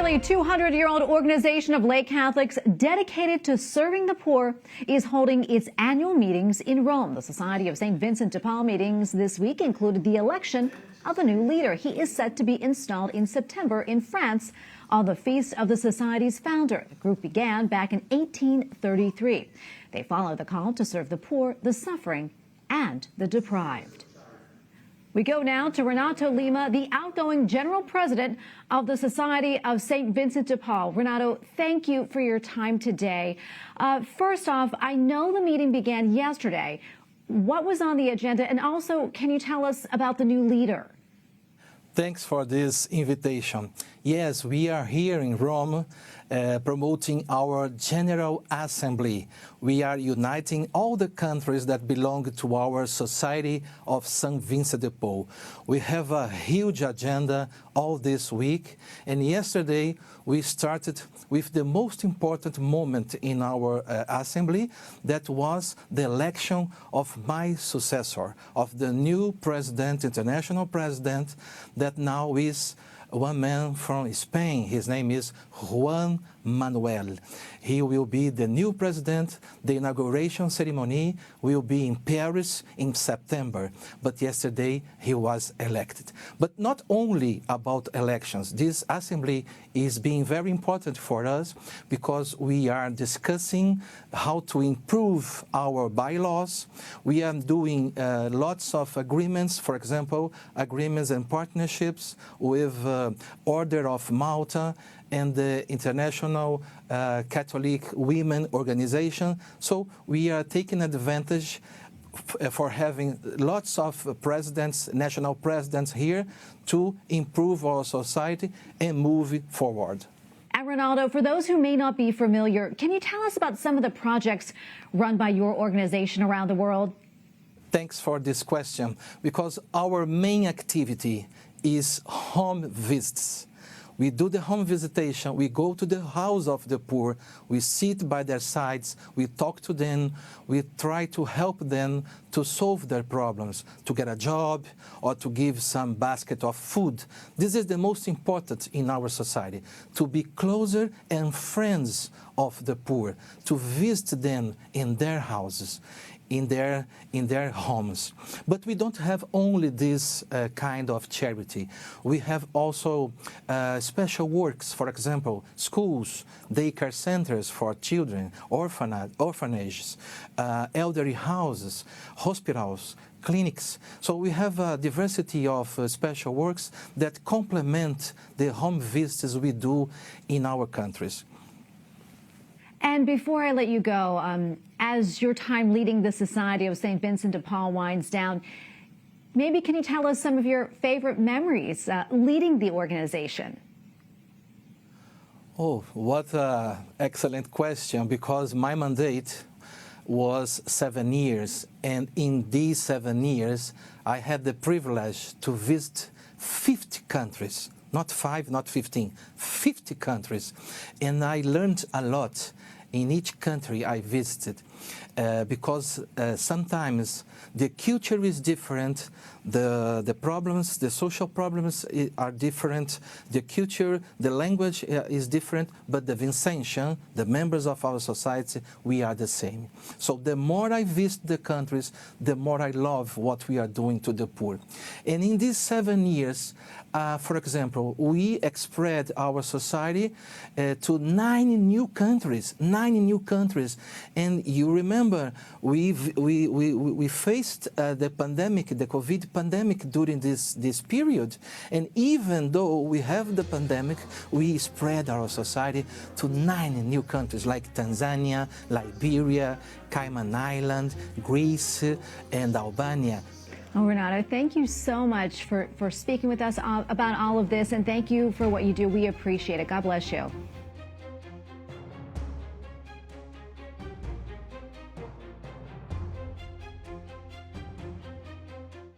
nearly 200-year-old organization of lay Catholics dedicated to serving the poor is holding its annual meetings in Rome. The Society of St. Vincent de Paul meetings this week included the election of a new leader. He is set to be installed in September in France on the feast of the Society's founder. The group began back in 1833. They follow the call to serve the poor, the suffering, and the deprived. We go now to Renato Lima, the outgoing general president of the Society of St. Vincent de Paul. Renato, thank you for your time today. First off, I know the meeting began yesterday. What was on the agenda? And also, can you tell us about the new leader? Thanks for this invitation. Yes, we are here in Rome promoting our General Assembly. We are uniting all the countries that belong to our Society of St. Vincent de Paul. We have a huge agenda all this week, and yesterday we started with the most important moment in our Assembly, that was the election of my successor, of the new president, international president, that now is one man from Spain. His name is Juan Manuel. He will be the new president. The inauguration ceremony will be in Paris in September. But yesterday he was elected. But not only about elections. This assembly is being very important for us because we are discussing how to improve our bylaws. We are doing lots of agreements, for example, agreements and partnerships with Order of Malta and the International Catholic Women Organization. So we are taking advantage for having lots of presidents, national presidents here to improve our society and move forward. And Renato, for those who may not be familiar, can you tell us about some of the projects run by your organization around the world? Thanks for this question, because our main activity is home visits. We do the home visitation, we go to the house of the poor, we sit by their sides, we talk to them, we try to help them to solve their problems, to get a job or to give some basket of food. This is the most important in our society, to be closer and friends of the poor, to visit them in their houses, in their homes. But we don't have only this kind of charity. We have also special works, for example, schools, daycare centers for children, orphanages, elderly houses, hospitals, clinics. So we have a diversity of special works that complement the home visits we do in our countries. And before I let you go, as your time leading the Society of St. Vincent de Paul winds down, maybe can you tell us some of your favorite memories leading the organization? Oh, what an excellent question, because my mandate was 7 years, and in these 7 years I had the privilege to visit 50 countries. Not 5, not 15, 50 countries. And I learned a lot in each country I visited because sometimes the culture is different, the problems, the social problems are different, the culture, the language is different, but the Vincentians, the members of our society, we are the same. So the more I visit the countries, the more I love what we are doing to the poor. And in these 7 years, for example, we spread our society to 9 new countries, and you remember we faced the pandemic, the COVID pandemic during this period, and even though we have the pandemic, we spread our society to 9 new countries like Tanzania, Liberia, Cayman Islands, Greece, and Albania. Oh, Renato, thank you so much for speaking with us about all of this, and thank you for what you do. We appreciate it. God bless you.